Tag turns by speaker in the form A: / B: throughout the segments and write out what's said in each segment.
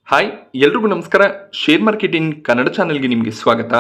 A: Hi ಎಲ್ರಿಗೂ ನಮಸ್ಕಾರ. Share market in Kannada ಚಾನೆಲ್ಗೆ ನಿಮಗೆ ಸ್ವಾಗತ.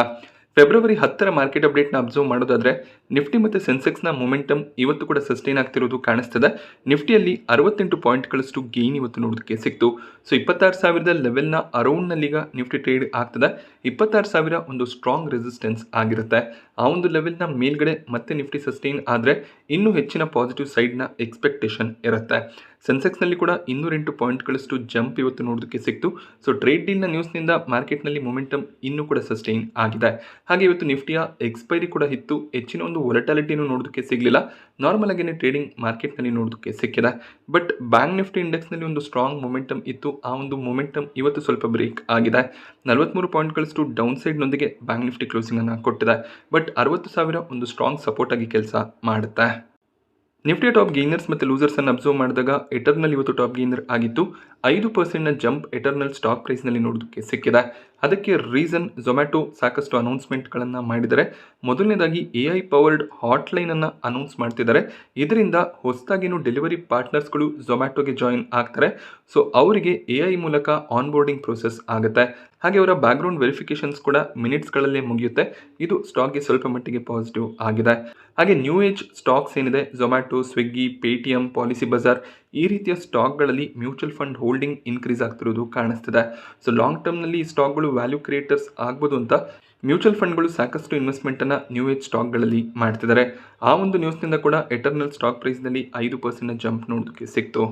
A: ಫೆಬ್ರವರಿ 10ರ ಮಾರ್ಕೆಟ್ ಅಪ್ಡೇಟ್ನ ಅಬ್ಸರ್ವ್ ಮಾಡೋದಾದ್ರೆ ನಿಫ್ಟಿ ಮತ್ತು ಸೆನ್ಸೆಕ್ಸ್ನ ಮೊಮೆಂಟಮ್ ಇವತ್ತು ಕೂಡ ಸಸ್ಟೈನ್ ಆಗ್ತಿರೋದು ಕಾಣಿಸ್ತದೆ. ನಿಫ್ಟಿಯಲ್ಲಿ 68 ಪಾಯಿಂಟ್ಗಳಷ್ಟು ಗೇನ್ ಇವತ್ತು ನೋಡೋದಕ್ಕೆ ಸಿಕ್ತು. ಸೊ 26,000 ಲೆವೆಲ್ನ ಅರೌಂಡ್ನಲ್ಲೀಗ ನಿಫ್ಟಿ ಟ್ರೇಡ್ ಆಗ್ತದೆ. 26,000 ಒಂದು ಸ್ಟ್ರಾಂಗ್ ರೆಸಿಸ್ಟೆನ್ಸ್ ಆಗಿರುತ್ತೆ. ಆ ಒಂದು ಲೆವೆಲ್ನ ಮೇಲ್ಗಡೆ ಮತ್ತೆ ನಿಫ್ಟಿ ಸಸ್ಟೈನ್ ಆದರೆ ಇನ್ನೂ ಹೆಚ್ಚಿನ ಪಾಸಿಟಿವ್ ಸೈಡ್ನ ಎಕ್ಸ್ಪೆಕ್ಟೇಷನ್ ಇರುತ್ತೆ. ಸೆನ್ಸೆಕ್ಸ್ನಲ್ಲಿ ಕೂಡ 208 ಪಾಯಿಂಟ್ಗಳಷ್ಟು ಜಂಪ್ ಇವತ್ತು ನೋಡೋದಕ್ಕೆ ಸಿಕ್ತು. ಸೊ ಟ್ರೇಡ್ ಡೀಲ್ನ ನ್ಯೂಸ್ನಿಂದ ಮಾರ್ಕೆಟ್ನಲ್ಲಿ ಮೊಮೆಂಟಮ್ ಇನ್ನೂ ಕೂಡ ಸಸ್ಟೈನ್ ಆಗಿದೆ. ಹಾಗೆ ಇವತ್ತು ನಿಫ್ಟಿಯ ಎಕ್ಸ್ಪೈರಿ ಕೂಡ ಇತ್ತು. ಹೆಚ್ಚಿನ ಒಂದು ವೊಲಟಾಲಿಟಿನೂ ನೋಡೋದಕ್ಕೆ ಸಿಗಲಿಲ್ಲ. ನಾರ್ಮಲ್ ಆಗೇನೆ ಟ್ರೇಡಿಂಗ್ ಮಾರ್ಕೆಟ್ನಲ್ಲಿ ನೋಡೋದಕ್ಕೆ ಸಿಕ್ಕಿದೆ. ಬಟ್ ಬ್ಯಾಂಕ್ ನಿಫ್ಟಿ ಇಂಡೆಕ್ಸ್ನಲ್ಲಿ ಒಂದು ಸ್ಟ್ರಾಂಗ್ ಮೊಮೆಂಟಮ್ ಇತ್ತು. ಆ ಒಂದು ಮೊಮೆಂಟಮ್ ಇವತ್ತು ಸ್ವಲ್ಪ ಬ್ರೇಕ್ ಆಗಿದೆ. 43 ಪಾಯಿಂಟ್ಗಳಷ್ಟು ಡೌನ್ ಸೈಡ್ನೊಂದಿಗೆ ಬ್ಯಾಂಕ್ ನಿಫ್ಟಿ ಕ್ಲೋಸಿಂಗ್ ಅನ್ನು ಕೊಟ್ಟಿದೆ. ಬಟ್ 60,000 ಒಂದು ಸ್ಟ್ರಾಂಗ್ ಸಪೋರ್ಟ್ ಆಗಿ ಕೆಲಸ ಮಾಡುತ್ತೆ. ನಿಫ್ಟಿ ಟಾಪ್ ಗೇನರ್ಸ್ ಮತ್ತು ಲೂಸರ್ಸ್ ಅನ್ನು ಅಬ್ಸರ್ವ್ ಮಾಡಿದಾಗ ಎಟರ್ನಲ್ ಇವತ್ತು ಟಾಪ್ ಗೇನರ್ ಆಗಿತ್ತು. 5% ಜಂಪ್ ಎಟರ್ನಲ್ ಸ್ಟಾಕ್ ಪ್ರೈಸ್ನಲ್ಲಿ ನೋಡೋದಕ್ಕೆ ಸಿಕ್ಕಿದೆ. ಅದಕ್ಕೆ ರೀಸನ್ ಝೊಮ್ಯಾಟೊ ಸಾಕಷ್ಟು ಅನೌನ್ಸ್ಮೆಂಟ್ಗಳನ್ನು ಮಾಡಿದ್ದಾರೆ. ಮೊದಲನೇದಾಗಿ AI ಪವರ್ಡ್ ಹಾಟ್ಲೈನನ್ನು ಅನೌನ್ಸ್ ಮಾಡ್ತಿದ್ದಾರೆ. ಇದರಿಂದ ಹೊಸದಾಗಿನೂ ಡೆಲಿವರಿ ಪಾರ್ಟ್ನರ್ಸ್ಗಳು ಝೊಮ್ಯಾಟೊಗೆ ಜಾಯಿನ್ ಆಗ್ತಾರೆ. ಸೊ ಅವರಿಗೆ AI ಮೂಲಕ ಆನ್ಬೋರ್ಡಿಂಗ್ ಪ್ರೋಸೆಸ್ ಆಗುತ್ತೆ. ಹಾಗೆ ಅವರ ಬ್ಯಾಕ್ಗ್ರೌಂಡ್ ವೆರಿಫಿಕೇಶನ್ಸ್ ಕೂಡ ಮಿನಿಟ್ಸ್ಗಳಲ್ಲೇ ಮುಗಿಯುತ್ತೆ. ಇದು ಸ್ಟಾಕ್ಗೆ ಸ್ವಲ್ಪ ಮಟ್ಟಿಗೆ ಪಾಸಿಟಿವ್ ಆಗಿದೆ. ಹಾಗೆ ನ್ಯೂ ಏಜ್ ಸ್ಟಾಕ್ಸ್ ಏನಿದೆ Zomato, Swiggy, Paytm, policy Bazaar ಈ ರೀತಿಯ ಸ್ಟಾಕ್ಗಳಲ್ಲಿ ಮ್ಯೂಚುವಲ್ ಫಂಡ್ ಹೋಲ್ಡಿಂಗ್ ಇನ್ಕ್ರೀಸ್ ಆಗ್ತಿರೋದು ಕಾಣಿಸ್ತಿದೆ. ಸೊ ಲಾಂಗ್ ಟರ್ಮ್ನಲ್ಲಿ ಈ ಸ್ಟಾಕ್ಗಳು ವ್ಯಾಲ್ಯೂ ಕ್ರಿಯೇಟರ್ಸ್ ಆಗ್ಬೋದು ಅಂತ ಮ್ಯೂಚುವಲ್ ಫಂಡ್ಗಳು ಸಾಕಷ್ಟು ಇನ್ವೆಸ್ಟ್ಮೆಂಟನ್ನು ನ್ಯೂ ಏಜ್ ಸ್ಟಾಕ್ಗಳಲ್ಲಿ ಮಾಡ್ತಿದ್ದಾರೆ. ಆ ಒಂದು ನ್ಯೂಸ್ನಿಂದ ಕೂಡ ಎಟರ್ನಲ್ ಸ್ಟಾಕ್ ಪ್ರೈಸ್ನಲ್ಲಿ 5% ಜಂಪ್ ನೋಡೋದಕ್ಕೆ ಸಿಕ್ತು.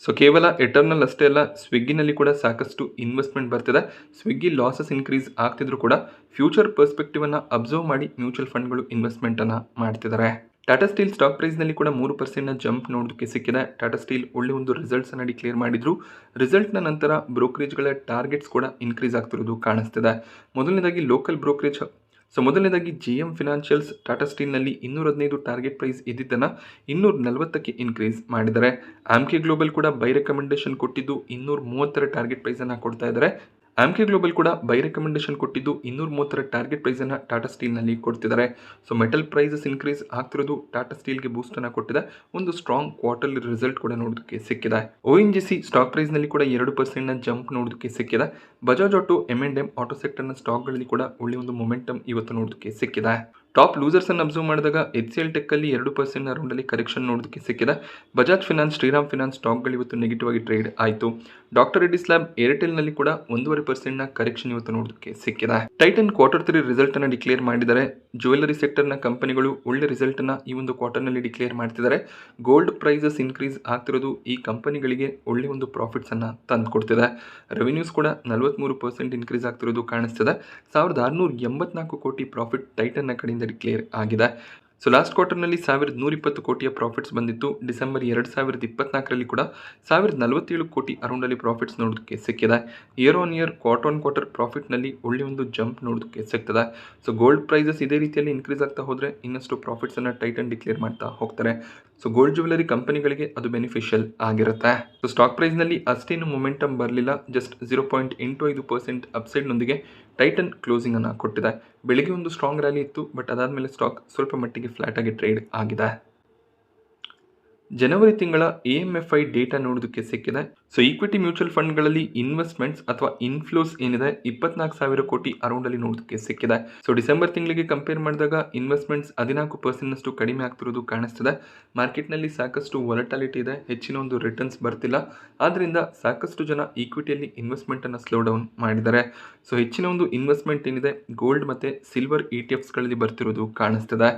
A: ಸೊ ಕೇವಲ ಎಟರ್ನಲ್ ಅಷ್ಟೇ ಅಲ್ಲ, ಸ್ವಿಗ್ಗಿನಲ್ಲಿ ಕೂಡ ಸಾಕಷ್ಟು ಇನ್ವೆಸ್ಟ್ಮೆಂಟ್ ಬರ್ತಿದೆ. ಸ್ವಿಗ್ಗಿ ಲಾಸಸ್ ಇನ್ಕ್ರೀಸ್ ಆಗ್ತಿದ್ರು ಕೂಡ ಫ್ಯೂಚರ್ ಪರ್ಸ್ಪೆಕ್ಟಿವನ್ನು ಅಬ್ಸರ್ವ್ ಮಾಡಿ ಮ್ಯೂಚುವಲ್ ಫಂಡ್ಗಳು ಇನ್ವೆಸ್ಟ್ಮೆಂಟನ್ನು ಮಾಡ್ತಿದ್ದಾರೆ. ಟಾಟಾ ಸ್ಟೀಲ್ ಸ್ಟಾಕ್ ಪ್ರೈಸ್ನಲ್ಲಿ ಕೂಡ 3% ಜಂಪ್ ನೋಡೋದಕ್ಕೆ ಸಿಕ್ಕಿದೆ. ಟಾಟಾ ಸ್ಟೀಲ್ ಒಳ್ಳೆ ಒಂದು ರಿಸಲ್ಟ್ಸನ್ನು ಡಿಕ್ಲೇರ್ ಮಾಡಿದ್ರು. ರಿಸಲ್ಟ್ನ ನಂತರ ಬ್ರೋಕರೇಜ್ಗಳ ಟಾರ್ಗೆಟ್ಸ್ ಕೂಡ ಇನ್ಕ್ರೀಸ್ ಆಗ್ತಿರೋದು ಕಾಣಿಸ್ತಿದೆ. ಮೊದಲನೇದಾಗಿ GM ಫಿನಾನ್ಷಿಯಲ್ಸ್ ಟಾಟಾ ಸ್ಟೀಲ್ನಲ್ಲಿ 215 ಟಾರ್ಗೆಟ್ ಪ್ರೈಸ್ ಇದ್ದಿದ್ದನ್ನು 240ಕ್ಕೆ ಇನ್ಕ್ರೀಸ್ ಮಾಡಿದ್ದಾರೆ. ಆಮ್ಕೆ ಗ್ಲೋಬಲ್ ಕೂಡ ಬೈ ರೆಕಮೆಂಡೇಶನ್ ಕೊಟ್ಟಿದ್ದು 230 ಟಾರ್ಗೆಟ್ ಪ್ರೈಸನ್ನು ಕೊಡ್ತಾ ಇದ್ದಾರೆ. ಆಮ್ಕೆ ಗ್ಲೋಬಲ್ ಕೂಡ ಬೈ ರೆಕಮೆಂಡೇಶನ್ ಕೊಟ್ಟಿದ್ದು 230 ಟಾರ್ಗೆಟ್ ಪ್ರೈಸನ್ನು ಟಾಟಾ ಸ್ಟೀಲ್ನಲ್ಲಿ ಕೊಡ್ತಿದ್ದಾರೆ. ಸೊ ಮೆಟಲ್ ಪ್ರೈಸಸ್ ಇನ್ಕ್ರೀಸ್ ಆಗ್ತಿರೋದು ಟಾಟಾ ಸ್ಟೀಲ್ಗೆ ಬೂಸ್ಟನ್ನು ಕೊಟ್ಟಿದೆ. ಒಂದು ಸ್ಟ್ರಾಂಗ್ ಕ್ವಾರ್ಟರ್ಲಿ ರಿಸಲ್ಟ್ ಕೂಡ ನೋಡೋದಕ್ಕೆ ಸಿಕ್ಕಿದೆ. ONGC ಸ್ಟಾಕ್ ಪ್ರೈಸ್ನಲ್ಲಿ ಕೂಡ 2% ಜಂಪ್ ನೋಡೋದಕ್ಕೆ ಸಿಕ್ಕಿದೆ. ಬಜಾಜ್ ಆಟೋ, M&M ಆಟೋ ಸೆಕ್ಟರ್ನ ಸ್ಟಾಕ್ಗಳಲ್ಲಿ ಕೂಡ ಒಳ್ಳೆ ಒಂದು ಮೊಮೆಂಟಮ್ ಇವತ್ತು ನೋಡೋದಕ್ಕೆ ಸಿಕ್ಕಿದೆ. ಟಾಪ್ ಲೂಸರ್ಸ್ ಅನ್ನು ಅಬ್ಸರ್ವ್ ಮಾಡಿದಾಗ HCL ಟೆಕ್ ಅಲ್ಲಿ 2% ರೌಂಡಲ್ಲಿ ಕರೆಕ್ಷನ್ ನೋಡೋದಕ್ಕೆ ಸಿಕ್ಕಿದೆ. ಬಜಾಜ್ ಫಿನಾನ್ಸ್, ಶ್ರೀರಾಮ್ ಫಿನಾನ್ಸ್ ಸ್ಟಾಕ್ಗಳು ಇವತ್ತು ನೆಗೆಟಿವ್ ಆಗಿ ಟ್ರೇಡ್ ಆಯಿತು. ಡಾಕ್ಟರ್ ರೆಡ್ಡಿಸ್ ಲ್ಯಾಬ್, ಏರ್ಟೆಲ್ನಲ್ಲಿ ಕೂಡ 1.5% ಕರೆಕ್ಷನ್ ಇವತ್ತು ನೋಡೋದಕ್ಕೆ ಸಿಕ್ಕಿದೆ. ಟೈಟನ್ Q3 ರಿಸಲ್ಟ್ ಅನ್ನು ಡಿಕ್ಲೇರ್ ಮಾಡಿದ್ದಾರೆ. ಜ್ಯುವೆಲರಿ ಸೆಕ್ಟರ್ನ ಕಂಪನಿಗಳು ಒಳ್ಳೆ ರಿಸಲ್ಟ್ ಅನ್ನು ಈ ಒಂದು ಕ್ವಾರ್ಟರ್ನಲ್ಲಿ ಡಿಕ್ಲೇರ್ ಮಾಡ್ತಿದ್ದಾರೆ. ಗೋಲ್ಡ್ ಪ್ರೈಸಸ್ ಇನ್ಕ್ರೀಸ್ ಆಗ್ತಿರೋದು ಈ ಕಂಪನಿಗಳಿಗೆ ಒಳ್ಳೆ ಒಂದು ಪ್ರಾಫಿಟ್ಸ್ ಅನ್ನು ತಂದು ಕೊಡ್ತಿದೆ. ರೆವಿನ್ಯೂಸ್ ಕೂಡ 43% ಇನ್ಕ್ರೀಸ್ ಆಗ್ತಿರೋದು ಕಾಣಿಸ್ತಿದೆ. 1,684 ಕೋಟಿ ಪ್ರಾಫಿಟ್ ಟೈಟನ್ನ ಕಡೆಯಿಂದ ಡಿಕ್ಲೇರ್ ಆಗಿದೆ. ಸೊ ಲಾಸ್ಟ್ ಕ್ವಾರ್ಟರ್ನಲ್ಲಿ 1,120 ಕೋಟಿಯ ಪ್ರಾಫಿಟ್ಸ್ ಬಂದಿತ್ತು. ಡಿಸೆಂಬರ್ 2024ರಲ್ಲಿ ಕೂಡ 1,047 ಕೋಟಿ ಅರೌಂಡಲ್ಲಿ ಪ್ರಾಫಿಟ್ಸ್ ನೋಡೋದಕ್ಕೆ ಸಿಕ್ಕಿದೆ. Year on year, quarter on quarter ಪ್ರಾಫಿಟ್ನಲ್ಲಿ ಒಳ್ಳೆ ಒಂದು ಜಂಪ್ ನೋಡೋದಕ್ಕೆ ಸಿಗ್ತದೆ. ಸೊ ಗೋಲ್ಡ್ ಪ್ರೈಸಸ್ ಇದೇ ರೀತಿಯಲ್ಲಿ ಇನ್ಕ್ರೀಸ್ ಆಗ್ತಾ ಹೋದರೆ ಇನ್ನಷ್ಟು ಪ್ರಾಫಿಟ್ಸನ್ನು ಟೈಟನ್ ಡಿಕ್ಲೇರ್ ಮಾಡ್ತಾ ಹೋಗ್ತಾರೆ. ಸೊ ಗೋಲ್ಡ್ ಜ್ಯುವೆಲರಿ ಕಂಪನಿಗಳಿಗೆ ಅದು ಬೆನಿಫಿಷಿಯಲ್ ಆಗಿರುತ್ತೆ. ಸೊ ಸ್ಟಾಕ್ ಪ್ರೈಸ್ನಲ್ಲಿ ಅಷ್ಟೇನು ಮೊಮೆಂಟಮ್ ಬರಲಿಲ್ಲ. ಜಸ್ಟ್ 0.85% ಅಪ್ಸೈಡ್ನೊಂದಿಗೆ ಟೈಟನ್ ಕ್ಲೋಸಿಂಗ್ ಅನ್ನು ಕೊಟ್ಟಿದೆ. ಬೆಳಿಗ್ಗೆ ಒಂದು ಸ್ಟ್ರಾಂಗ್ ರ್ಯಾಲಿ ಇತ್ತು, ಬಟ್ ಅದಾದಮೇಲೆ ಸ್ಟಾಕ್ ಸ್ವಲ್ಪ ಮಟ್ಟಿಗೆ ಫ್ಲಾಟ್ ಆಗಿ ಟ್ರೇಡ್ ಆಗಿದೆ. ಜನವರಿ ತಿಂಗಳ AMFI ಡೇಟಾ ನೋಡೋದಕ್ಕೆ ಸಿಕ್ಕಿದೆ. ಸೊ ಈಕ್ವಿಟಿ ಮ್ಯೂಚುವಲ್ ಫಂಡ್ಗಳಲ್ಲಿ ಇನ್ವೆಸ್ಟ್ಮೆಂಟ್ಸ್ ಅಥವಾ ಇನ್ಫ್ಲೋಸ್ ಏನಿದೆ 24,000 ಕೋಟಿ ಅರೌಂಡಲ್ಲಿ ನೋಡೋದಕ್ಕೆ ಸಿಕ್ಕಿದೆ. ಸೊ ಡಿಸೆಂಬರ್ ತಿಂಗಳಿಗೆ ಕಂಪೇರ್ ಮಾಡಿದಾಗ ಇನ್ವೆಸ್ಟ್ಮೆಂಟ್ಸ್ 14% ಕಡಿಮೆ ಆಗ್ತಿರೋದು ಕಾಣಿಸ್ತಿದೆ. ಮಾರ್ಕೆಟ್ನಲ್ಲಿ ಸಾಕಷ್ಟು ವೊಲಟಾಲಿಟಿ ಇದೆ, ಹೆಚ್ಚಿನ ಒಂದು ರಿಟರ್ನ್ಸ್ ಬರ್ತಿಲ್ಲ. ಆದ್ದರಿಂದ ಸಾಕಷ್ಟು ಜನ ಈಕ್ವಿಟಿಯಲ್ಲಿ ಇನ್ವೆಸ್ಟ್ಮೆಂಟನ್ನು ಸ್ಲೋ ಡೌನ್ ಮಾಡಿದ್ದಾರೆ. ಸೊ ಹೆಚ್ಚಿನ ಒಂದು ಇನ್ವೆಸ್ಟ್ಮೆಂಟ್ ಏನಿದೆ ಗೋಲ್ಡ್ ಮತ್ತು ಸಿಲ್ವರ್ ETFಸ್ಗಳಲ್ಲಿ ಬರ್ತಿರೋದು ಕಾಣಿಸ್ತಿದೆ.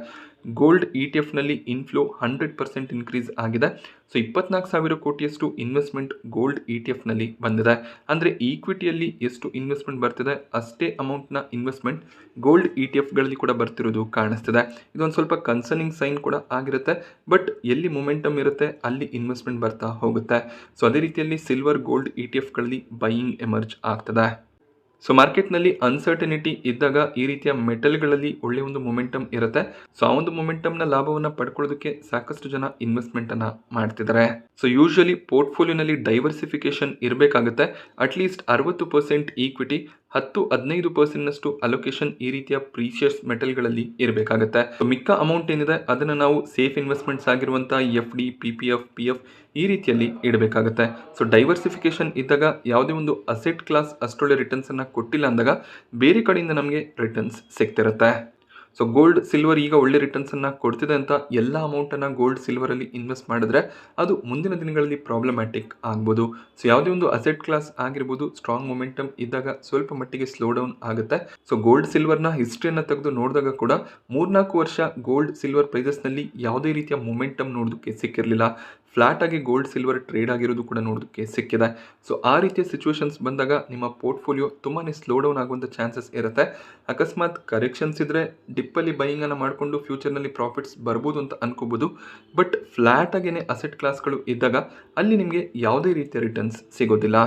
A: ಗೋಲ್ಡ್ ETFನಲ್ಲಿ ಇನ್ಫ್ಲೋ 100% ಇನ್ಕ್ರೀಸ್ ಆಗಿದೆ. ಸೊ 24,000 ಕೋಟಿಯಷ್ಟು ಇನ್ವೆಸ್ಟ್ಮೆಂಟ್ ಗೋಲ್ಡ್ ETFನಲ್ಲಿ ಬಂದಿದೆ. ಅಂದರೆ ಈಕ್ವಿಟಿಯಲ್ಲಿ ಎಷ್ಟು ಇನ್ವೆಸ್ಟ್ಮೆಂಟ್ ಬರ್ತಿದೆ ಅಷ್ಟೇ ಅಮೌಂಟ್ನ ಇನ್ವೆಸ್ಟ್ಮೆಂಟ್ ಗೋಲ್ಡ್ ETFಗಳಲ್ಲಿ ಕೂಡ ಬರ್ತಿರೋದು ಕಾಣಿಸ್ತಿದೆ. ಇದೊಂದು ಸ್ವಲ್ಪ ಕನ್ಸರ್ನಿಂಗ್ ಸೈನ್ ಕೂಡ ಆಗಿರುತ್ತೆ. ಬಟ್ ಎಲ್ಲಿ ಮೊಮೆಂಟಮ್ ಇರುತ್ತೆ ಅಲ್ಲಿ ಇನ್ವೆಸ್ಟ್ಮೆಂಟ್ ಬರ್ತಾ ಹೋಗುತ್ತೆ. ಸೊ ಅದೇ ರೀತಿಯಲ್ಲಿ ಸಿಲ್ವರ್, ಗೋಲ್ಡ್ ETFಗಳಲ್ಲಿ ಬೈಯಿಂಗ್ ಎಮರ್ಜ್ ಆಗ್ತದೆ. ಸೊ ಮಾರ್ಕೆಟ್ನಲ್ಲಿ ಅನ್ಸರ್ಟನಿಟಿ ಇದ್ದಾಗ ಈ ರೀತಿಯ ಮೆಟಲ್ಗಳಲ್ಲಿ ಒಳ್ಳೆ ಒಂದು ಮೊಮೆಂಟಮ್ ಇರುತ್ತೆ. ಸೊ ಆ ಒಂದು ಮೊಮೆಂಟಮ್ನ ಲಾಭವನ್ನು ಪಡ್ಕೊಳ್ಳೋದಕ್ಕೆ ಸಾಕಷ್ಟು ಜನ ಇನ್ವೆಸ್ಟ್ಮೆಂಟನ್ನು ಮಾಡ್ತಿದ್ದಾರೆ. ಸೊ ಯೂಶಲಿ ಪೋರ್ಟ್ಫೋಲಿಯೋನಲ್ಲಿ ಡೈವರ್ಸಿಫಿಕೇಶನ್ ಇರಬೇಕಾಗುತ್ತೆ. ಅಟ್ಲೀಸ್ಟ್ 60% ಈಕ್ವಿಟಿ, 10-15% ಅಲೋಕೇಶನ್ ಈ ರೀತಿಯ ಪ್ರೀಶಿಯಸ್ ಮೆಟಲ್ಗಳಲ್ಲಿ ಇರಬೇಕಾಗುತ್ತೆ. ಮಿಕ್ಕ ಅಮೌಂಟ್ ಏನಿದೆ ಅದನ್ನು ನಾವು ಸೇಫ್ ಇನ್ವೆಸ್ಟ್ಮೆಂಟ್ಸ್ ಆಗಿರುವಂಥ ಎಫ್ ಡಿ, PPF, PF ಈ ರೀತಿಯಲ್ಲಿ ಇಡಬೇಕಾಗುತ್ತೆ. ಸೊ ಡೈವರ್ಸಿಫಿಕೇಶನ್ ಇದ್ದಾಗ ಯಾವುದೇ ಒಂದು ಅಸೆಟ್ ಕ್ಲಾಸ್ ಅಷ್ಟೊಳ್ಳೆ ರಿಟರ್ನ್ಸನ್ನು ಕೊಟ್ಟಿಲ್ಲ ಅಂದಾಗ ಬೇರೆ ಕಡೆಯಿಂದ ನಮಗೆ ರಿಟರ್ನ್ಸ್ ಸಿಗ್ತಿರುತ್ತೆ. ಸೊ ಗೋಲ್ಡ್ ಸಿಲ್ವರ್ ಈಗ ಒಳ್ಳೆ ರಿಟರ್ನ್ಸನ್ನು ಕೊಡ್ತಿದೆ ಅಂತ ಎಲ್ಲ ಅಮೌಂಟನ್ನು ಗೋಲ್ಡ್ ಸಿಲ್ವರಲ್ಲಿ ಇನ್ವೆಸ್ಟ್ ಮಾಡಿದ್ರೆ ಅದು ಮುಂದಿನ ದಿನಗಳಲ್ಲಿ ಪ್ರಾಬ್ಲಮ್ಯಾಟಿಕ್ ಆಗ್ಬೋದು. ಸೊ ಯಾವುದೇ ಒಂದು ಅಸೆಟ್ ಕ್ಲಾಸ್ ಆಗಿರ್ಬೋದು, ಸ್ಟ್ರಾಂಗ್ ಮೊಮೆಂಟಮ್ ಇದ್ದಾಗ ಸ್ವಲ್ಪ ಮಟ್ಟಿಗೆ ಸ್ಲೋ ಡೌನ್ ಆಗುತ್ತೆ. ಸೊ ಗೋಲ್ಡ್ ಸಿಲ್ವರ್ನ ಹಿಸ್ಟ್ರಿಯನ್ನು ತೆಗೆದು ನೋಡಿದಾಗ ಕೂಡ 3-4 ವರ್ಷ ಗೋಲ್ಡ್ ಸಿಲ್ವರ್ ಪ್ರೈಸಸ್ನಲ್ಲಿ ಯಾವುದೇ ರೀತಿಯ ಮೊಮೆಂಟಮ್ ನೋಡೋದಕ್ಕೆ ಸಿಕ್ಕಿರಲಿಲ್ಲ. ಫ್ಲಾಟ್ ಆಗಿ ಗೋಲ್ಡ್ ಸಿಲ್ವರ್ ಟ್ರೇಡ್ ಆಗಿರೋದು ಕೂಡ ನೋಡೋದಕ್ಕೆ ಸಿಕ್ಕಿದೆ. ಸೊ ಆ ರೀತಿಯ ಸಿಚುವೇಶನ್ಸ್ ಬಂದಾಗ ನಿಮ್ಮ ಪೋರ್ಟ್ಫೋಲಿಯೋ ತುಂಬಾ ಸ್ಲೋ ಡೌನ್ ಆಗುವಂಥ ಚಾನ್ಸಸ್ ಇರುತ್ತೆ. ಅಕಸ್ಮಾತ್ ಕರೆಕ್ಷನ್ಸ್ ಇದ್ದರೆ ಡಿಪ್ಪಲ್ಲಿ ಬೈಯಿಂಗನ್ನು ಮಾಡಿಕೊಂಡು ಫ್ಯೂಚರ್ನಲ್ಲಿ ಪ್ರಾಫಿಟ್ಸ್ ಬರ್ಬೋದು ಅಂತ ಅನ್ಕೋಬೋದು. ಬಟ್ ಫ್ಲಾಟ್ ಆಗೇನೆ ಅಸೆಟ್ ಕ್ಲಾಸ್ಗಳು ಇದ್ದಾಗ ಅಲ್ಲಿ ನಿಮಗೆ ಯಾವುದೇ ರೀತಿಯ ರಿಟರ್ನ್ಸ್ ಸಿಗೋದಿಲ್ಲ.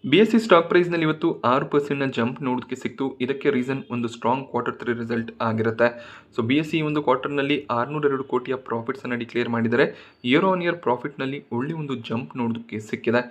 A: BSE ಸ್ಟಾಕ್ ಪ್ರೈಸ್ನಲ್ಲಿ ಇವತ್ತು 6% ಜಂಪ್ ನೋಡೋದಕ್ಕೆ ಸಿಕ್ತು. ಇದಕ್ಕೆ ರೀಸನ್ ಒಂದು ಸ್ಟ್ರಾಂಗ್ Q3 ರಿಸಲ್ಟ್ ಆಗಿರುತ್ತೆ. ಸೊ BSE ಒಂದು ಕ್ವಾರ್ಟರ್ನಲ್ಲಿ 602 ಕೋಟಿಯ ಪ್ರಾಫಿಟ್ಸನ್ನು ಡಿಕ್ಲೇರ್ ಮಾಡಿದರೆ ಇಯರ್ ಆನ್ ಇಯರ್ ಪ್ರಾಫಿಟ್ನಲ್ಲಿ ಒಳ್ಳೆ ಒಂದು ಜಂಪ್ ನೋಡೋದಕ್ಕೆ ಸಿಕ್ಕಿದೆ.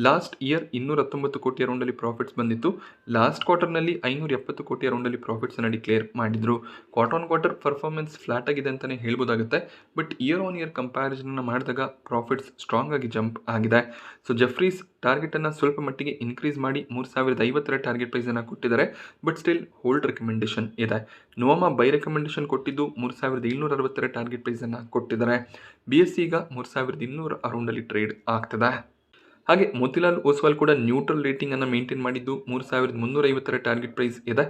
A: ಲಾಸ್ಟ್ ಇಯರ್ 219 ಕೋಟಿ ಅರೌಂಡಲ್ಲಿ ಪ್ರಾಫಿಟ್ಸ್ ಬಂದಿತ್ತು. ಲಾಸ್ಟ್ ಕ್ವಾರ್ಟರ್ನಲ್ಲಿ 570 ಕೋಟಿ ಅರೌಂಡಲ್ಲಿ ಪ್ರಾಫಿಟ್ಸನ್ನು ಡಿಕ್ಲೇರ್ ಮಾಡಿದ್ರು. ಕ್ವಾರ್ಟರ್ ಪರ್ಫಾರ್ಮೆನ್ಸ್ ಫ್ಲಾಟ್ ಆಗಿದೆ ಅಂತಲೇ ಹೇಳ್ಬೋದಾಗುತ್ತೆ. ಬಟ್ ಇಯರ್ ಆನ್ ಇಯರ್ ಕಂಪ್ಯಾರಿಸನ್ನ ಮಾಡಿದಾಗ ಪ್ರಾಫಿಟ್ಸ್ ಸ್ಟ್ರಾಂಗ್ ಆಗಿ ಜಂಪ್ ಆಗಿದೆ. ಸೊ ಜೆಫ್ರೀಸ್ ಟಾರ್ಗೆಟನ್ನು ಸ್ವಲ್ಪ ಮಟ್ಟಿಗೆ ಇನ್ಕ್ರೀಸ್ ಮಾಡಿ 3050 ಟಾರ್ಗೆಟ್ ಪ್ರೈಸನ್ನು ಕೊಟ್ಟಿದ್ದಾರೆ. ಬಟ್ ಸ್ಟಿಲ್ ಹೋಲ್ಡ್ ರೆಕಮೆಂಡೇಶನ್ ಇದೆ. ನೋವಾಮಾ ಬೈ ರೆಕಮೆಂಡೇಶನ್ ಕೊಟ್ಟಿದ್ದು 3760 ಟಾರ್ಗೆಟ್ ಪ್ರೈಸನ್ನು ಕೊಟ್ಟಿದ್ದಾರೆ. BSE ಈಗ 3200 ಅರೌಂಡಲ್ಲಿ ಟ್ರೇಡ್ ಆಗ್ತದೆ. ಹಾಗೆ ಮೋತಿಲಾಲ್ ಓಸ್ವಾಲ್ ಕೂಡ ನ್ಯೂಟ್ರಲ್ ರೇಟಿಂಗ್ ಅನ್ನು ಮೇಂಟೈನ್ ಮಾಡಿದ್ದು 3350 ಟಾರ್ಗೆಟ್ ಪ್ರೈಸ್ ಇದೆ.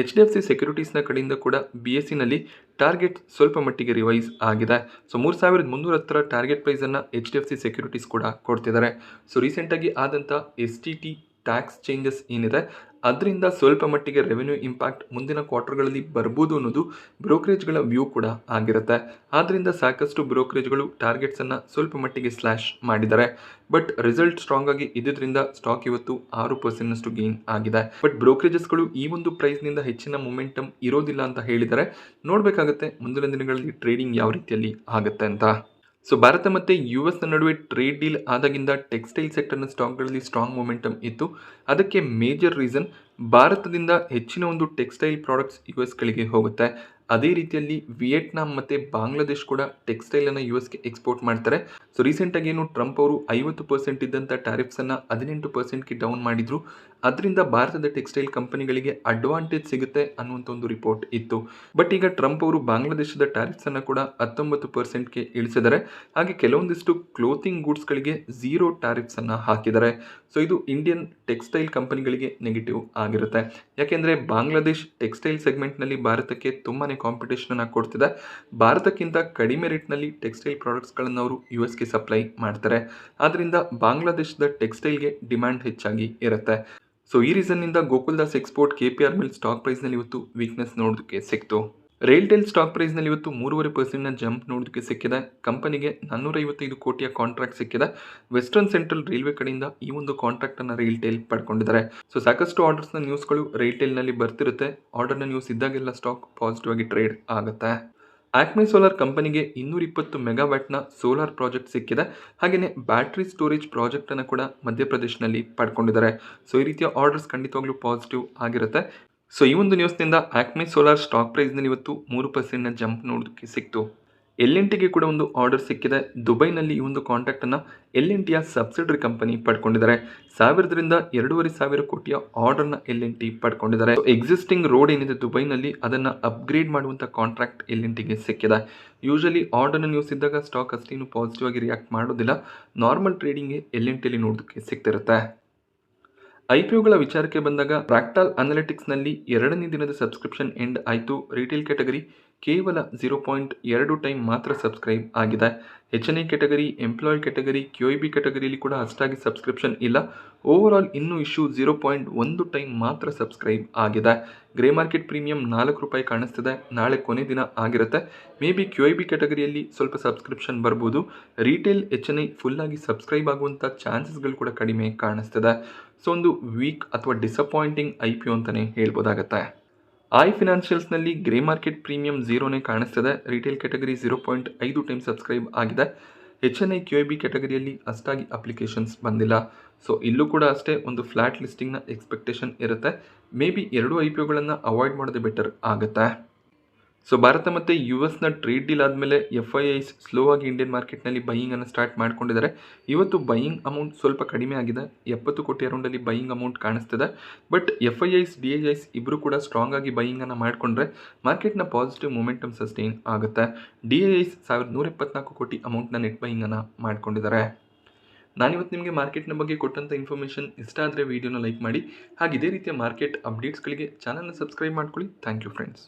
A: HDFC ಸೆಕ್ಯೂರಿಟೀಸ್ನ ಕಡೆಯಿಂದ ಕೂಡ BSEನಲ್ಲಿ ಟಾರ್ಗೆಟ್ ಸ್ವಲ್ಪ ಮಟ್ಟಿಗೆ ರಿವೈಸ್ ಆಗಿದೆ. ಸೊ 3310 ಟಾರ್ಗೆಟ್ ಪ್ರೈಸನ್ನು HDFC ಸೆಕ್ಯೂರಿಟೀಸ್ ಕೂಡ ಕೊಡ್ತಿದ್ದಾರೆ. ಸೊ ರೀಸೆಂಟಾಗಿ ಆದಂಥ STT ಟ್ಯಾಕ್ಸ್ ಚೇಂಜಸ್ ಏನಿದೆ ಅದರಿಂದ ಸ್ವಲ್ಪ ಮಟ್ಟಿಗೆ ರೆವೆನ್ಯೂ ಇಂಪ್ಯಾಕ್ಟ್ ಮುಂದಿನ ಕ್ವಾರ್ಟರ್ಗಳಲ್ಲಿ ಬರ್ಬೋದು ಅನ್ನೋದು ಬ್ರೋಕರೇಜ್ಗಳ ವ್ಯೂ ಕೂಡ ಆಗಿರುತ್ತೆ. ಆದ್ದರಿಂದ ಸಾಕಷ್ಟು ಬ್ರೋಕರೇಜ್ಗಳು ಟಾರ್ಗೆಟ್ಸನ್ನು ಸ್ವಲ್ಪ ಮಟ್ಟಿಗೆ ಸ್ಲ್ಯಾಶ್ ಮಾಡಿದ್ದಾರೆ. ಬಟ್ ರಿಸಲ್ಟ್ ಸ್ಟ್ರಾಂಗ್ ಆಗಿ ಇದ್ದಿದ್ದರಿಂದ ಸ್ಟಾಕ್ ಇವತ್ತು 6% ಗೇನ್ ಆಗಿದೆ. ಬಟ್ ಬ್ರೋಕರೇಜಸ್ಗಳು ಈ ಒಂದು ಪ್ರೈಸ್ನಿಂದ ಹೆಚ್ಚಿನ ಮೊಮೆಂಟಮ್ ಇರೋದಿಲ್ಲ ಅಂತ ಹೇಳಿದರೆ ನೋಡಬೇಕಾಗುತ್ತೆ ಮುಂದಿನ ದಿನಗಳಲ್ಲಿ ಟ್ರೇಡಿಂಗ್ ಯಾವ ರೀತಿಯಲ್ಲಿ ಆಗುತ್ತೆ ಅಂತ. ಸೊ ಭಾರತ ಮತ್ತು US ನಡುವೆ ಟ್ರೇಡ್ ಡೀಲ್ ಆದಾಗಿಂದ ಟೆಕ್ಸ್ಟೈಲ್ ಸೆಕ್ಟರ್ನ ಸ್ಟಾಕ್ಗಳಲ್ಲಿ ಸ್ಟ್ರಾಂಗ್ ಮೊಮೆಂಟಮ್ ಇತ್ತು. ಅದಕ್ಕೆ ಮೇಜರ್ ರೀಸನ್ ಭಾರತದಿಂದ ಹೆಚ್ಚಿನ ಒಂದು ಟೆಕ್ಸ್ಟೈಲ್ ಪ್ರಾಡಕ್ಟ್ಸ್ US ಹೋಗುತ್ತೆ. ಅದೇ ರೀತಿಯಲ್ಲಿ ವಿಯೆಟ್ನಾಂ ಮತ್ತು ಬಾಂಗ್ಲಾದೇಶ್ ಕೂಡ ಟೆಕ್ಸ್ಟೈಲನ್ನು USಗೆ ಎಕ್ಸ್ಪೋರ್ಟ್ ಮಾಡ್ತಾರೆ. ಸೊ ರೀಸೆಂಟಾಗಿ ಏನು ಟ್ರಂಪ್ ಅವರು 50% ಇದ್ದಂಥ ಟ್ಯಾರಿಫ್ಸನ್ನು 18%ಗೆ ಡೌನ್ ಮಾಡಿದ್ರು. ಅದರಿಂದ ಭಾರತದ ಟೆಕ್ಸ್ಟೈಲ್ ಕಂಪನಿಗಳಿಗೆ ಅಡ್ವಾಂಟೇಜ್ ಸಿಗುತ್ತೆ ಅನ್ನುವಂಥ ಒಂದು ರಿಪೋರ್ಟ್ ಇತ್ತು. ಬಟ್ ಈಗ ಟ್ರಂಪ್ ಅವರು ಬಾಂಗ್ಲಾದೇಶದ ಟ್ಯಾರಿಫ್ಸನ್ನು ಕೂಡ 19%ಗೆ ಇಳಿಸಿದ್ದಾರೆ. ಹಾಗೆ ಕೆಲವೊಂದಿಷ್ಟು ಕ್ಲೋತಿಂಗ್ ಗೂಡ್ಸ್ಗಳಿಗೆ 0 ಟ್ಯಾರಿಫ್ಸನ್ನು ಹಾಕಿದ್ದಾರೆ. ಸೊ ಇದು ಇಂಡಿಯನ್ ಟೆಕ್ಸ್ಟೈಲ್ ಕಂಪನಿಗಳಿಗೆ ನೆಗೆಟಿವ್ ಆಗಿರುತ್ತೆ. ಯಾಕೆಂದರೆ ಬಾಂಗ್ಲಾದೇಶ್ ಟೆಕ್ಸ್ಟೈಲ್ ಸೆಗ್ಮೆಂಟ್ನಲ್ಲಿ ಭಾರತಕ್ಕೆ ತುಂಬಾ ಕಾಂಪಿಟೇಷನ್ ಕೊಡ್ತಿದೆ. ಭಾರತಕ್ಕಿಂತ ಕಡಿಮೆ ರೇಟ್ನಲ್ಲಿ ಟೆಕ್ಸ್ಟೈಲ್ ಪ್ರಾಡಕ್ಟ್ಸ್ಗಳನ್ನು ಅವರು USಗೆ ಸಪ್ಲೈ ಮಾಡ್ತಾರೆ. ಆದ್ದರಿಂದ ಬಾಂಗ್ಲಾದೇಶದ ಟೆಕ್ಸ್ಟೈಲ್ಗೆ ಡಿಮ್ಯಾಂಡ್ ಹೆಚ್ಚಾಗಿ ಇರುತ್ತೆ. ಸೊ ಈ ರೀಸನ್ನಿಂದ Gokaldas export KPR mill stock ಪ್ರೈಸ್ನಲ್ಲಿ ಇವತ್ತು ವೀಕ್ನೆಸ್ ನೋಡೋದಕ್ಕೆ ಸಿಕ್ತು. ರೈಲ್ಟೆಲ್ ಸ್ಟಾಕ್ ಪ್ರೈಸ್ನಲ್ಲಿ ಇವತ್ತು 3.5% ಜಂಪ್ ನೋಡೋದಕ್ಕೆ ಸಿಕ್ಕಿದೆ. ಕಂಪನಿಗೆ 455 ಕೋಟಿಯ ಕಾಂಟ್ರಾಕ್ಟ್ ಸಿಕ್ಕಿದೆ. ವೆಸ್ಟರ್ನ್ ಸೆಂಟ್ರಲ್ ರೈಲ್ವೆ ಕಡೆಯಿಂದ ಈ ಒಂದು ಕಾಂಟ್ರಾಕ್ಟನ್ನು ರೈಲ್ಟೆಲ್ ಪಡ್ಕೊಂಡಿದ್ದಾರೆ. ಸೊ ಸಾಕಷ್ಟು ಆರ್ಡರ್ಸ್ನ ನ್ಯೂಸ್ಗಳು ರೈಲ್ಟೆಲ್ನಲ್ಲಿ ಬರ್ತಿರುತ್ತೆ. ಆರ್ಡರ್ನ ನ್ಯೂಸ್ ಇದ್ದಾಗೆಲ್ಲ ಸ್ಟಾಕ್ ಪಾಸಿಟಿವ್ ಆಗಿ ಟ್ರೇಡ್ ಆಗುತ್ತೆ. ಆಕ್ಮೆ ಸೋಲಾರ್ ಕಂಪನಿಗೆ 220 ಮೆಗಾವ್ಯಾಟ್ನ ಸೋಲಾರ್ ಪ್ರಾಜೆಕ್ಟ್ ಸಿಕ್ಕಿದೆ. ಹಾಗೆಯೇ ಬ್ಯಾಟ್ರಿ ಸ್ಟೋರೇಜ್ ಪ್ರಾಜೆಕ್ಟನ್ನು ಕೂಡ ಮಧ್ಯಪ್ರದೇಶನಲ್ಲಿ ಪಡ್ಕೊಂಡಿದ್ದಾರೆ. ಸೊ ಈ ರೀತಿಯ ಆರ್ಡರ್ಸ್ ಖಂಡಿತವಾಗ್ಲೂ ಪಾಸಿಟಿವ್ ಆಗಿರುತ್ತೆ. ಸೊ ಈ ಒಂದು ನ್ಯೂಸ್ನಿಂದ ಆಕ್ಮೆ ಸೋಲಾರ್ ಸ್ಟಾಕ್ ಪ್ರೈಸ್ನಲ್ಲಿ ಇವತ್ತು 3% ಜಂಪ್ ನೋಡೋದಕ್ಕೆ ಸಿಕ್ತು. L&Tಗೆ ಕೂಡ ಒಂದು ಆರ್ಡರ್ ಸಿಕ್ಕಿದೆ. ದುಬೈನಲ್ಲಿ ಈ ಒಂದು ಕಾಂಟ್ರಾಕ್ಟನ್ನು L&Tಯ ಸಬ್ಸಿಡರಿ ಕಂಪನಿ ಪಡ್ಕೊಂಡಿದ್ದಾರೆ. 1000ರಿಂದ 2500 ಕೋಟಿಯ ಆರ್ಡರ್ನ L&T ಪಡ್ಕೊಂಡಿದ್ದಾರೆ. ಎಕ್ಸಿಸ್ಟಿಂಗ್ ರೋಡ್ ಏನಿದೆ ದುಬೈನಲ್ಲಿ ಅದನ್ನು ಅಪ್ಗ್ರೇಡ್ ಮಾಡುವಂಥ ಕಾಂಟ್ರಾಕ್ಟ್ L&Tಗೆ ಸಿಕ್ಕಿದೆ. ಯೂಶಲಿ ಆರ್ಡರ್ನ ನ್ಯೂಸ್ ಇದ್ದಾಗ ಸ್ಟಾಕ್ ಅಷ್ಟೇನು ಪಾಸಿಟಿವ್ ಆಗಿ ರಿಯಾಕ್ಟ್ ಮಾಡೋದಿಲ್ಲ. ನಾರ್ಮಲ್ ಟ್ರೇಡಿಂಗ್ಗೆ L&Tಲಿ ನೋಡೋದಕ್ಕೆ ಸಿಗ್ತಿರುತ್ತೆ. IPOಗಳ ವಿಚಾರಕ್ಕೆ ಬಂದಾಗ ಫ್ರಾಕ್ಟಲ್ ಅನಾಲಿಟಿಕ್ಸ್ನಲ್ಲಿ 2ನೇ ದಿನದ ಸಬ್ಸ್ಕ್ರಿಪ್ಷನ್ ಎಂಡ್ ಆಯಿತು. ರಿಟೇಲ್ ಕ್ಯಾಟಗರಿ ಕೇವಲ 0.2 ಟೈಮ್ ಮಾತ್ರ ಸಬ್ಸ್ಕ್ರೈಬ್ ಆಗಿದೆ. HNI category, employee category, QIB ಕ್ಯಾಟಗರಿಯಲ್ಲಿ ಕೂಡ ಅಷ್ಟಾಗಿ ಸಬ್ಸ್ಕ್ರಿಪ್ಷನ್ ಇಲ್ಲ. ಓವರ್ ಆಲ್ ಇನ್ನೂ ಇಶ್ಯೂ 0.1 ಟೈಮ್ ಮಾತ್ರ ಸಬ್ಸ್ಕ್ರೈಬ್ ಆಗಿದೆ. ಗ್ರೇ ಮಾರ್ಕೆಟ್ ಪ್ರೀಮಿಯಂ ₹4 ಕಾಣಿಸ್ತಿದೆ. ನಾಳೆ ಕೊನೆ ದಿನ ಆಗಿರುತ್ತೆ. ಮೇ ಬಿ QIB ಕ್ಯಾಟಗರಿಯಲ್ಲಿ ಸ್ವಲ್ಪ ಸಬ್ಸ್ಕ್ರಿಪ್ಷನ್ ಬರ್ಬೋದು. ರಿಟೇಲ್ HNI ಫುಲ್ಲಾಗಿ ಸಬ್ಸ್ಕ್ರೈಬ್ ಆಗುವಂಥ ಚಾನ್ಸಸ್ಗಳು ಕೂಡ ಕಡಿಮೆ ಕಾಣಿಸ್ತಿದೆ. ಸೊ ಒಂದು ವೀಕ್ ಅಥವಾ ಡಿಸಪಾಯಿಂಟಿಂಗ್ IPO ಅಂತಲೇ ಹೇಳ್ಬೋದಾಗತ್ತೆ. ಐ ಫಿನಾನ್ಷಿಯಲ್ಸ್ನಲ್ಲಿ ಗ್ರೇ ಮಾರ್ಕೆಟ್ ಪ್ರೀಮಿಯಂ 0ನೇ ಕಾಣಿಸ್ತಿದೆ. ರಿಟೇಲ್ ಕ್ಯಾಟಗರಿ 0.5 ಟೈಮ್ ಸಬ್ಸ್ಕ್ರೈಬ್ ಆಗಿದೆ. HNI QIB ಕ್ಯಾಟಗರಿಯಲ್ಲಿ ಅಷ್ಟಾಗಿ ಅಪ್ಲಿಕೇಶನ್ಸ್ ಬಂದಿಲ್ಲ. ಸೊ ಇಲ್ಲೂ ಕೂಡ ಅಷ್ಟೇ ಒಂದು ಫ್ಲಾಟ್ ಲಿಸ್ಟಿಂಗ್ನ ಎಕ್ಸ್ಪೆಕ್ಟೇಷನ್ ಇರುತ್ತೆ. ಮೇ ಬಿ 2 IPOಗಳನ್ನು ಅವಾಯ್ಡ್ ಮಾಡೋದು ಬೆಟರ್ ಆಗುತ್ತೆ. ಸೊ ಭಾರತ ಮತ್ತು US ಟ್ರೇಡ್ ಡೀಲ್ ಆದಮೇಲೆ FIIs ಸ್ಲೋ ಆಗಿ ಇಂಡಿಯನ್ ಮಾರ್ಕೆಟ್ನಲ್ಲಿ ಬೈಯಿಂಗನ್ನು ಸ್ಟಾರ್ಟ್ ಮಾಡ್ಕೊಂಡಿದ್ದಾರೆ. ಇವತ್ತು ಬೈಯಿಂಗ್ ಅಮೌಂಟ್ ಸ್ವಲ್ಪ ಕಡಿಮೆ ಆಗಿದೆ, 70 ಕೋಟಿ ಅರೌಂಡಲ್ಲಿ ಬೈಯಿಂಗ್ ಅಮೌಂಟ್ ಕಾಣಿಸ್ತಿದೆ. ಬಟ್ FIIs DIIs ಇಬ್ಬರು ಕೂಡ ಸ್ಟ್ರಾಂಗ್ ಆಗಿ ಬೈಯಿಂಗನ್ನು ಮಾಡಿಕೊಂಡ್ರೆ ಮಾರ್ಕೆಟ್ನ ಪಾಸಿಟಿವ್ ಮೊಮೆಂಟಮ್ ಸಸ್ಟೈನ್ ಆಗುತ್ತೆ. DIIs 1174 ಕೋಟಿ ಅಮೌಂಟ್ನ ನೆಟ್ ಬೈಯಿಂಗನ್ನು ಮಾಡ್ಕೊಂಡಿದ್ದಾರೆ. ನಾನಿವತ್ತು ನಿಮಗೆ ಮಾರ್ಕೆಟ್ನ ಬಗ್ಗೆ ಕೊಟ್ಟಂಥ ಇನ್ಫಾರ್ಮೇಷನ್ ಇಷ್ಟ ಆದರೆ ವಿಡಿಯೋನ ಲೈಕ್ ಮಾಡಿ. ಹಾಗೆ ಇದೇ ರೀತಿಯ ಮಾರ್ಕೆಟ್ ಅಪ್ಡೇಟ್ಸ್ಗಳಿಗೆ ಚಾನಲ್ನ ಸಬ್ಸ್ಕ್ರೈಬ್ ಮಾಡ್ಕೊಳ್ಳಿ. Thank you friends.